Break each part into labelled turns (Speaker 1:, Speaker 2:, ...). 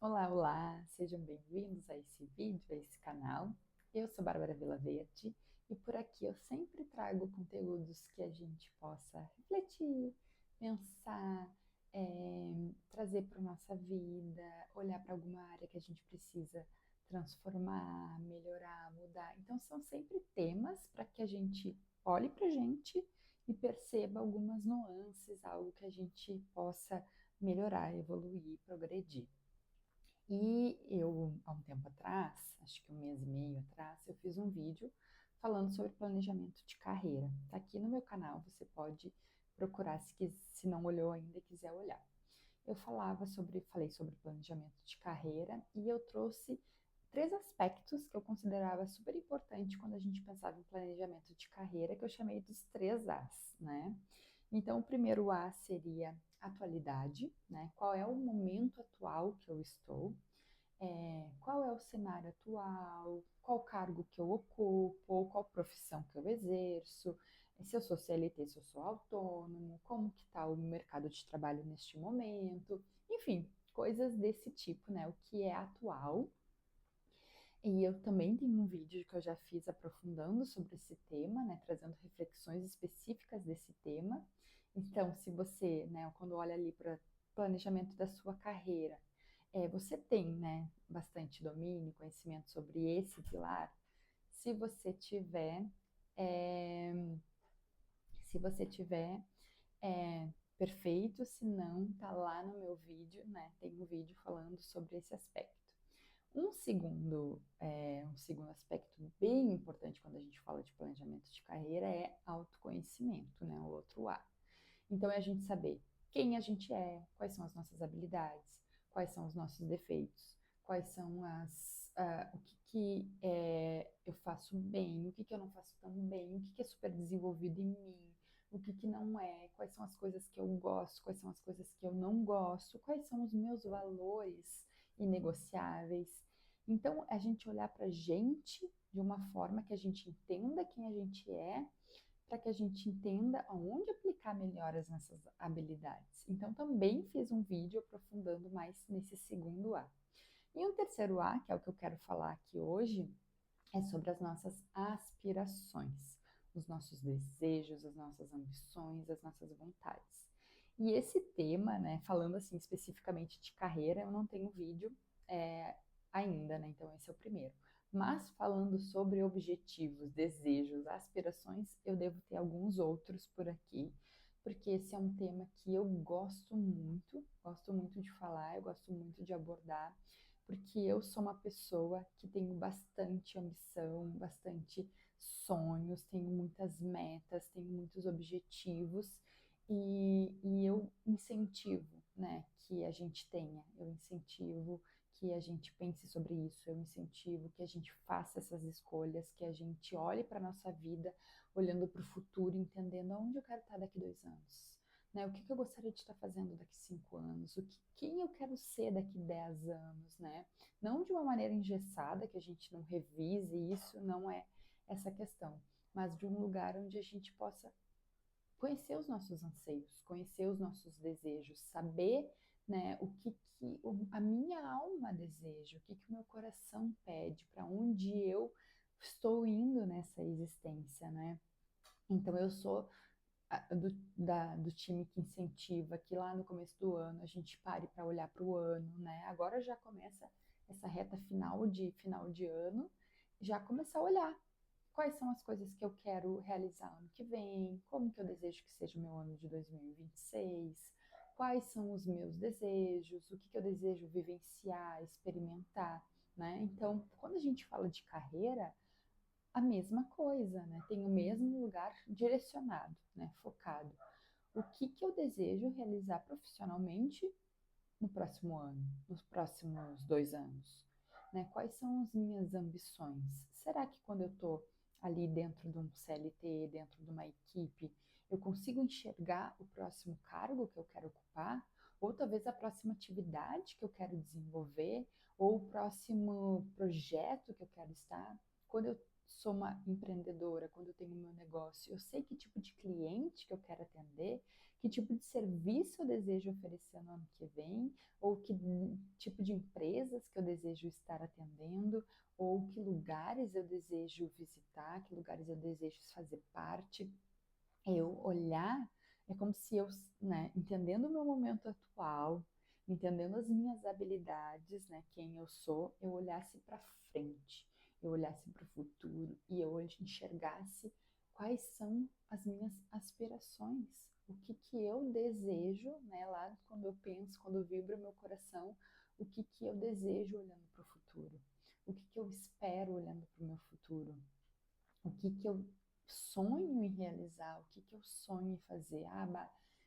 Speaker 1: Olá, olá! Sejam bem-vindos a esse vídeo, a esse canal. Eu sou Bárbara Vilaverde e por aqui eu sempre trago conteúdos que a gente possa refletir, pensar, trazer para a nossa vida, olhar para alguma área que a gente precisa transformar, melhorar, mudar. Então são sempre temas para que a gente olhe para a gente e perceba algumas nuances, algo que a gente possa melhorar, evoluir, progredir. E eu, há um tempo atrás, acho que um mês e meio atrás, eu fiz um vídeo falando sobre planejamento de carreira. Tá aqui no meu canal, você pode procurar se não olhou ainda e quiser olhar. Eu falei sobre planejamento de carreira e eu trouxe três aspectos que eu considerava super importante quando a gente pensava em planejamento de carreira, que eu chamei dos três As, né? Então, o primeiro A seria atualidade, né? Qual é o momento atual que eu estou? Qual é o cenário atual, qual cargo que eu ocupo, qual profissão que eu exerço, se eu sou CLT, se eu sou autônomo, como que está o mercado de trabalho neste momento, enfim, coisas desse tipo, né? O que é atual. E eu também tenho um vídeo que eu já fiz aprofundando sobre esse tema, né, trazendo reflexões específicas desse tema. Então, se você, né, quando olha ali para planejamento da sua carreira, você tem, né, bastante domínio, conhecimento sobre esse pilar. Se você tiver, é, se você tiver, perfeito, se não, tá lá no meu vídeo, né, tem um vídeo falando sobre esse aspecto. Um segundo aspecto bem importante quando a gente fala de planejamento de carreira é autoconhecimento, né? O outro A. Então é a gente saber quem a gente é, quais são as nossas habilidades, quais são os nossos defeitos, quais são o que eu faço bem, o que eu não faço tão bem, o que é super desenvolvido em mim, o que não é, quais são as coisas que eu gosto, quais são as coisas que eu não gosto, quais são os meus valores inegociáveis. Então, a gente olhar para a gente de uma forma que a gente entenda quem a gente é, para que a gente entenda aonde aplicar melhoras nessas habilidades. Então, também fiz um vídeo aprofundando mais nesse segundo A. E um terceiro A, que é o que eu quero falar aqui hoje, é sobre as nossas aspirações, os nossos desejos, as nossas ambições, as nossas vontades. E esse tema, né, falando assim especificamente de carreira, eu não tenho vídeo ainda, né? Então esse é o primeiro. Mas falando sobre objetivos, desejos, aspirações, eu devo ter alguns outros por aqui, porque esse é um tema que eu gosto muito de falar, eu gosto muito de abordar, porque eu sou uma pessoa que tenho bastante ambição, bastante sonhos, tenho muitas metas, tenho muitos objetivos e eu incentivo, né, que a gente tenha, eu incentivo que a gente pense sobre isso, eu incentivo que a gente faça essas escolhas, que a gente olhe para a nossa vida olhando para o futuro, entendendo aonde eu quero estar daqui 2 anos. Né, o que eu gostaria de estar fazendo daqui 5 anos, quem eu quero ser daqui 10 anos, né? Não de uma maneira engessada, que a gente não revise isso, não é essa questão, mas de um lugar onde a gente possa conhecer os nossos anseios, conhecer os nossos desejos, saber, né, o que a minha alma deseja, o que o meu coração pede, para onde eu estou indo nessa existência, né? Então eu sou do time que incentiva que lá no começo do ano a gente pare para olhar para o ano, né? Agora já começa essa reta final de ano, já começar a olhar quais são as coisas que eu quero realizar ano que vem, como que eu desejo que seja o meu ano de 2026, quais são os meus desejos, o que eu desejo vivenciar, experimentar, né? Então, quando a gente fala de carreira, a mesma coisa, né? Tem o mesmo lugar direcionado, né? Focado. O que eu desejo realizar profissionalmente no próximo ano, nos próximos 2 anos? Né? Quais são as minhas ambições? Será que quando eu estou ali dentro de um CLT, dentro de uma equipe, eu consigo enxergar o próximo cargo que eu quero ocupar? Ou talvez a próxima atividade que eu quero desenvolver? Ou o próximo projeto que eu quero estar? Quando eu sou uma empreendedora, quando eu tenho meu negócio, eu sei que tipo de cliente que eu quero atender, que tipo de serviço eu desejo oferecer no ano que vem, ou que tipo de empresas que eu desejo estar atendendo, ou que lugares eu desejo visitar, que lugares eu desejo fazer parte. Eu olhar, é como se eu, né, entendendo o meu momento atual, entendendo as minhas habilidades, né, quem eu sou, eu olhasse para frente, eu olhasse para o futuro e eu enxergasse quais são as minhas aspirações, o que que eu desejo, né, lá quando eu penso, quando vibra o meu coração, o que que eu desejo olhando para o futuro, o que que eu espero olhando para o meu futuro, o que que eu sonho em realizar, o que que eu sonho em fazer.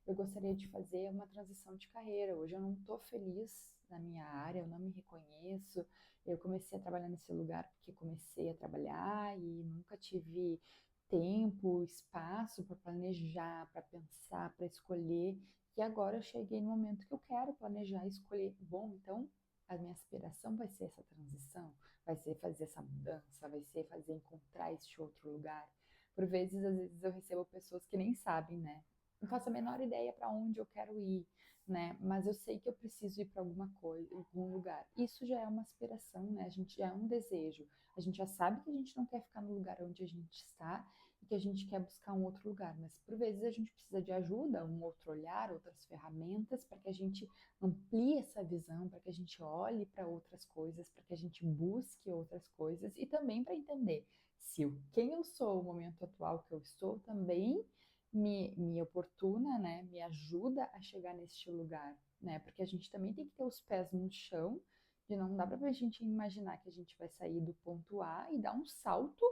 Speaker 1: Eu gostaria de fazer uma transição de carreira. Hoje eu não estou feliz na minha área, eu não me reconheço. Eu comecei a trabalhar nesse lugar porque comecei a trabalhar e nunca tive tempo, espaço para planejar, para pensar, para escolher. E agora eu cheguei no momento que eu quero planejar e escolher. Bom, então a minha aspiração vai ser essa transição, vai ser fazer essa mudança, vai ser fazer encontrar este outro lugar. Por vezes, às vezes eu recebo pessoas que nem sabem, né? Não faço a menor ideia para onde eu quero ir, né? Mas eu sei que eu preciso ir para alguma coisa, algum lugar. Isso já é uma aspiração, né? A gente já é um desejo. A gente já sabe que a gente não quer ficar no lugar onde a gente está e que a gente quer buscar um outro lugar, mas por vezes a gente precisa de ajuda, um outro olhar, outras ferramentas para que a gente amplie essa visão, para que a gente olhe para outras coisas, para que a gente busque outras coisas e também para entender se quem eu sou, o momento atual que eu estou, também me oportuna, né, me ajuda a chegar neste lugar, né, porque a gente também tem que ter os pés no chão, e não dá para a gente imaginar que a gente vai sair do ponto A e dar um salto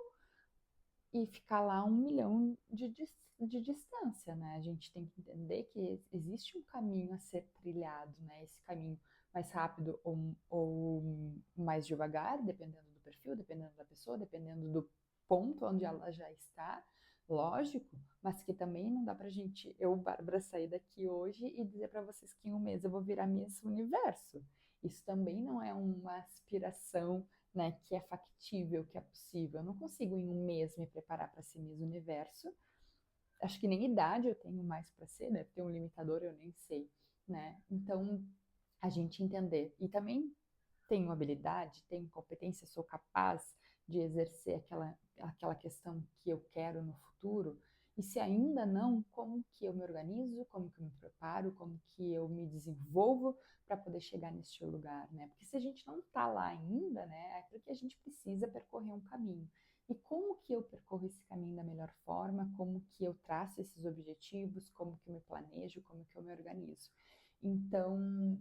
Speaker 1: e ficar lá 1 milhão de distância, né? A gente tem que entender que existe um caminho a ser trilhado, né? Esse caminho mais rápido ou mais devagar, dependendo do perfil, dependendo da pessoa, dependendo do ponto onde ela já está, lógico, mas que também não dá pra gente, eu, Bárbara, sair daqui hoje e dizer para vocês que em 1 mês eu vou virar Miss Universo. Isso também não é uma aspiração, né, que é factível, que é possível. Eu não consigo em 1 mês me preparar para ser Miss Universo. Acho que nem idade eu tenho mais para ser, deve ter um limitador, eu nem sei, né? Então, a gente entender. E também tenho habilidade, tenho competência, sou capaz de exercer aquela questão que eu quero no futuro. E se ainda não, como que eu me organizo, como que eu me preparo, como que eu me desenvolvo para poder chegar neste lugar, né? Porque se a gente não está lá ainda, né, é porque a gente precisa percorrer um caminho. E como que eu percorro esse caminho da melhor forma? Como que eu traço esses objetivos? Como que eu me planejo? Como que eu me organizo? Então,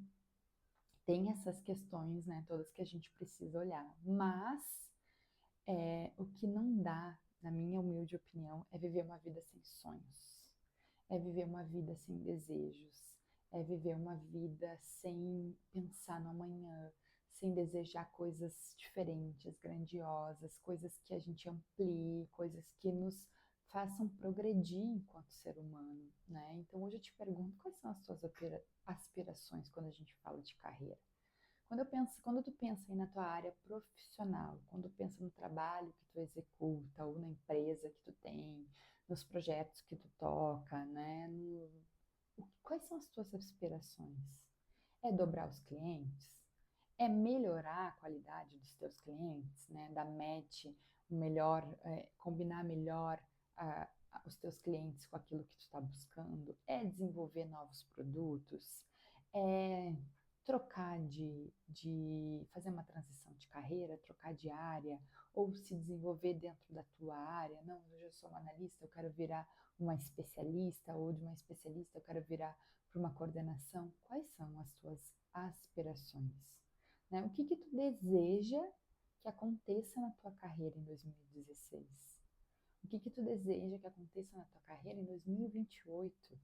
Speaker 1: tem essas questões, né, todas que a gente precisa olhar. Mas o que não dá, na minha humilde opinião, é viver uma vida sem sonhos, é viver uma vida sem desejos, é viver uma vida sem pensar no amanhã, sem desejar coisas diferentes, grandiosas, coisas que a gente amplie, coisas que nos façam progredir enquanto ser humano, né? Então hoje eu te pergunto quais são as tuas aspirações quando a gente fala de carreira. Quando tu pensa aí na tua área profissional, quando pensa no trabalho que tu executa ou na empresa que tu tem, nos projetos que tu toca, né? Quais são as tuas aspirações? É dobrar os clientes? É melhorar a qualidade dos teus clientes, né? Dar match, melhor, combinar melhor os teus clientes com aquilo que tu está buscando? É desenvolver novos produtos? É trocar de fazer uma transição de carreira, trocar de área, ou se desenvolver dentro da tua área? Não, eu já sou uma analista, eu quero virar uma especialista, ou de uma especialista eu quero virar para uma coordenação. Quais são as tuas aspirações? Né? O que que tu deseja que aconteça na tua carreira em 2016? O que que tu deseja que aconteça na tua carreira em 2028?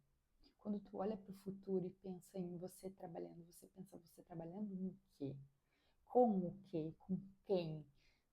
Speaker 1: Quando tu olha para o futuro e pensa em você trabalhando, você pensa você trabalhando no quê? Com o quê? Com quem?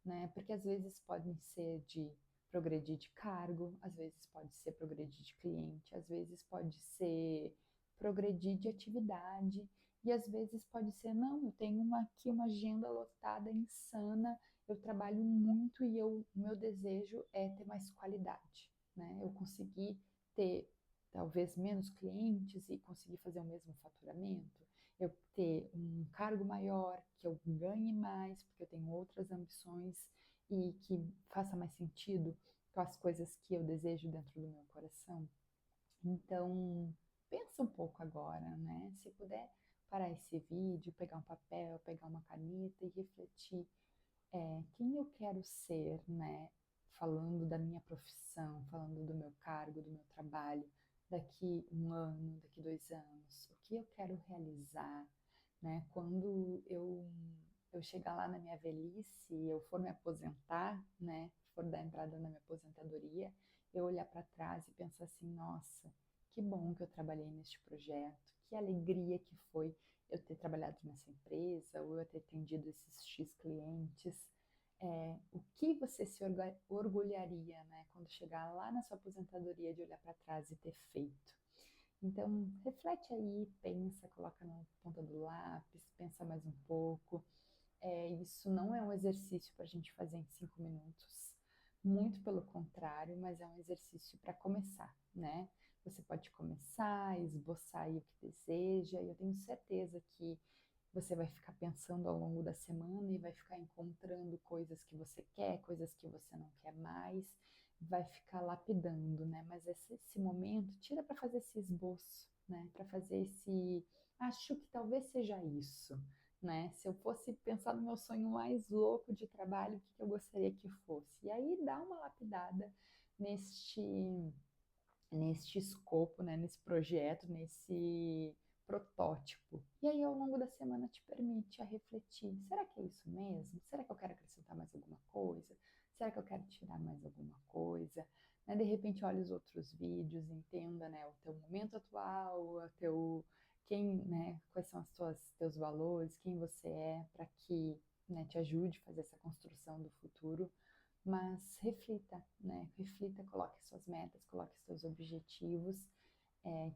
Speaker 1: Né? Porque às vezes podem ser de progredir de cargo, às vezes pode ser progredir de cliente, às vezes pode ser progredir de atividade. E às vezes pode ser, não, eu tenho aqui uma agenda lotada, insana, eu trabalho muito e o meu desejo é ter mais qualidade, né? Eu conseguir ter talvez menos clientes e conseguir fazer o mesmo faturamento, eu ter um cargo maior, que eu ganhe mais, porque eu tenho outras ambições e que faça mais sentido com as coisas que eu desejo dentro do meu coração. Então, pensa um pouco agora, né? Se puder parar esse vídeo, pegar um papel, pegar uma caneta e refletir quem eu quero ser, né? Falando da minha profissão, falando do meu cargo, do meu trabalho, daqui um ano, daqui 2 anos, o que eu quero realizar, né? Quando eu chegar lá na minha velhice, eu for me aposentar, né? For dar entrada na minha aposentadoria, eu olhar para trás e pensar assim, nossa, que bom que eu trabalhei neste projeto, que alegria que foi eu ter trabalhado nessa empresa, ou eu ter atendido esses X clientes, o que você se orgulharia, né, quando chegar lá na sua aposentadoria de olhar para trás e ter feito. Então, reflete aí, pensa, coloca na ponta do lápis, pensa mais um pouco. Isso não é um exercício para a gente fazer em 5 minutos, muito pelo contrário, mas é um exercício para começar, né? Você pode começar, esboçar aí o que deseja, e eu tenho certeza que você vai ficar pensando ao longo da semana e vai ficar encontrando coisas que você quer, coisas que você não quer mais, vai ficar lapidando, né? Mas esse momento, tira para fazer esse esboço, né? Para fazer esse, acho que talvez seja isso, né? Se eu fosse pensar no meu sonho mais louco de trabalho, o que eu gostaria que fosse? E aí dá uma lapidada neste escopo, né, nesse projeto, nesse protótipo. E aí, ao longo da semana, te permite a refletir: será que é isso mesmo? Será que eu quero acrescentar mais alguma coisa? Será que eu quero tirar mais alguma coisa? Né, de repente, olha os outros vídeos, entenda, né, o teu momento atual, quais são teus valores, quem você é, para que, né, te ajude a fazer essa construção do futuro. Mas reflita, né? Reflita, coloque suas metas, coloque seus objetivos,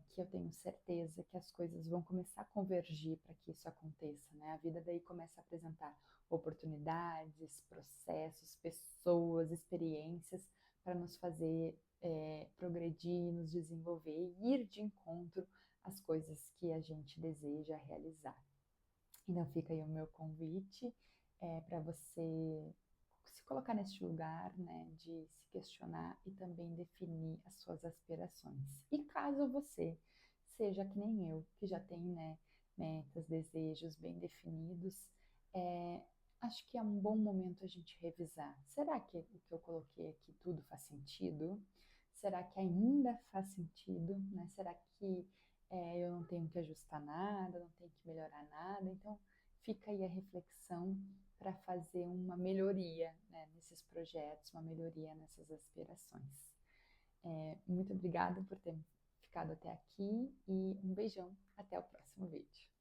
Speaker 1: que eu tenho certeza que as coisas vão começar a convergir para que isso aconteça, né? A vida daí começa a apresentar oportunidades, processos, pessoas, experiências para nos fazer progredir, nos desenvolver e ir de encontro às coisas que a gente deseja realizar. Então fica aí o meu convite para você se colocar neste lugar, né, de se questionar e também definir as suas aspirações. E caso você seja que nem eu, que já tem, né, metas, desejos bem definidos, acho que é um bom momento a gente revisar. Será que o que eu coloquei aqui tudo faz sentido? Será que ainda faz sentido, né? Será que eu não tenho que ajustar nada, não tenho que melhorar nada? Então, fica aí a reflexão para fazer uma melhoria, né, nesses projetos, uma melhoria nessas aspirações. Muito obrigada por ter ficado até aqui e um beijão. Até o próximo vídeo.